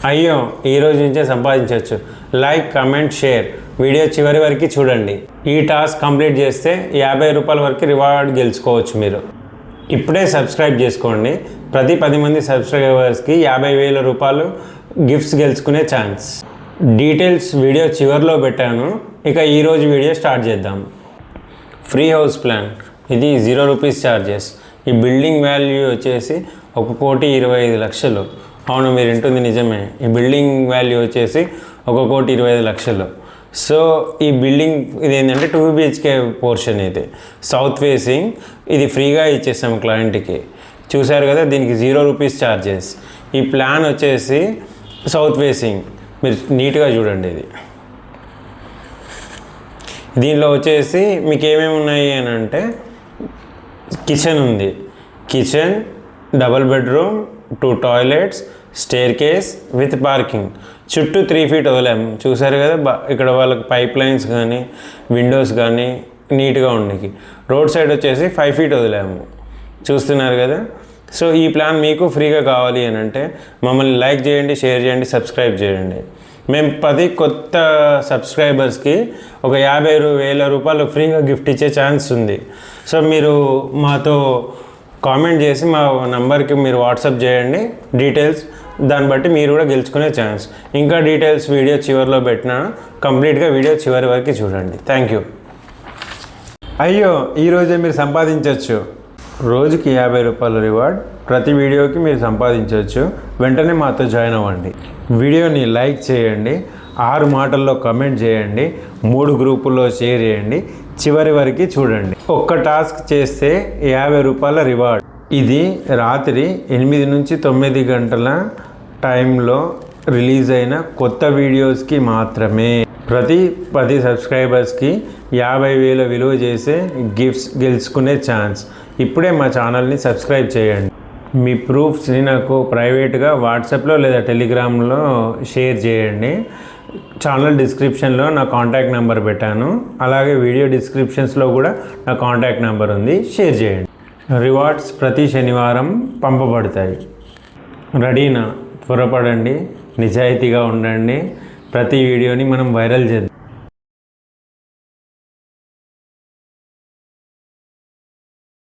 అయ్యో ఈ రోజు నుంచే సంపాదించవచ్చు. లైక్, కమెంట్, షేర్, వీడియో చివరి వరకు చూడండి. ఈ టాస్క్ కంప్లీట్ చేస్తే 50 రూపాయల వరకు రివార్డ్ గెలుచుకోవచ్చు. మీరు ఇప్పుడే సబ్స్క్రైబ్ చేసుకోండి. ప్రతి 10 మంది సబ్స్క్రైబర్స్కి 50,000 రూపాయలు గిఫ్ట్స్ గెలుచుకునే ఛాన్స్. డీటెయిల్స్ వీడియో చివరిలో పెట్టాను. ఇక ఈరోజు వీడియో స్టార్ట్ చేద్దాం. ఫ్రీ హౌస్ ప్లాన్, ఇది 0 రూపీస్ ఛార్జెస్. ఈ బిల్డింగ్ వాల్యూ వచ్చేసి 1,25,00,000. అవును, మీరు వింటుంది నిజమే. ఈ బిల్డింగ్ వాల్యూ వచ్చేసి 1,25,00,000. సో ఈ బిల్డింగ్ ఇది ఏంటంటే 2 BHK పోర్షన్. ఇది సౌత్ ఫేసింగ్. ఇది ఫ్రీగా ఇచ్చేసాం క్లయింట్కి. చూసారు కదా, దీనికి 0 రూపీస్ ఛార్జెస్. ఈ ప్లాన్ వచ్చేసి సౌత్ ఫేసింగ్. మీరు నీట్గా చూడండి. ఇది దీనిలో వచ్చేసి మీకు ఏమేమి ఉన్నాయి అని అంటే, కిచెన్ ఉంది. Kitchen, double bedroom, 2 toilets, staircase with parking. చుట్టూ 3 feet వదిలాము. చూసారు కదా, ఇక్కడ వాళ్ళకి పైప్ లైన్స్ కానీ విండోస్ కానీ నీట్గా ఉండేకి. రోడ్ సైడ్ వచ్చేసి 5 feet వదిలాము. చూస్తున్నారు కదా. సో ఈ ప్లాన్ మీకు ఫ్రీగా కావాలి అని అంటే మమ్మల్ని లైక్ చేయండి, షేర్ చేయండి, సబ్స్క్రైబ్ చేయండి. మేము 10 కొత్త సబ్స్క్రైబర్స్కి ఒక 50,000 రూపాయలు ఫ్రీగా గిఫ్ట్ ఇచ్చే ఛాన్స్ ఉంది. సో మీరు మాతో కామెంట్ చేసి మా నంబర్కి మీరు వాట్సాప్ చేయండి డీటెయిల్స్. దాన్ని బట్టి మీరు కూడా గెలుచుకునే ఛాన్స్. ఇంకా డీటెయిల్స్ వీడియో చివరిలో పెట్టినా, కంప్లీట్గా వీడియో చివరి వరకు చూడండి. Thank you. అయ్యో ఈరోజే మీరు సంపాదించవచ్చు. రోజుకి 50 రూపాయల రివార్డ్. ప్రతి వీడియోకి మీరు సంపాదించవచ్చు. వెంటనే మాతో జాయిన్ అవ్వండి. వీడియోని లైక్ చేయండి, 6 మాటల్లో కమెంట్ చేయండి, 3 గ్రూపుల్లో షేర్ చేయండి, చివరి వరకు చూడండి. ఒక్క టాస్క్ చేస్తే 50 రూపాయల రివార్డ్. ఇది రాత్రి 8 నుంచి 9 గంటల టైంలో రిలీజ్ అయిన కొత్త వీడియోస్కి మాత్రమే. ప్రతి 10 సబ్స్క్రైబర్స్కి 50,000 విలువ చేసే గిఫ్ట్స్ గెలుచుకునే ఛాన్స్. ఇప్పుడే మా ఛానల్ని సబ్స్క్రైబ్ చేయండి. మీ ప్రూఫ్స్ని నాకు ప్రైవేట్గా వాట్సాప్లో లేదా టెలిగ్రామ్లో షేర్ చేయండి. ఛానల్ డిస్క్రిప్షన్లో నా కాంటాక్ట్ నెంబర్ పెట్టాను. అలాగే వీడియో డిస్క్రిప్షన్స్లో కూడా నా కాంటాక్ట్ నెంబర్ ఉంది, షేర్ చేయండి. రివార్డ్స్ ప్రతి శనివారం పంపబడతాయి. రెడీనా? త్వరపడండి, నిజాయితీగా ఉండండి. ప్రతి వీడియోని మనం వైరల్ చేద్దాం.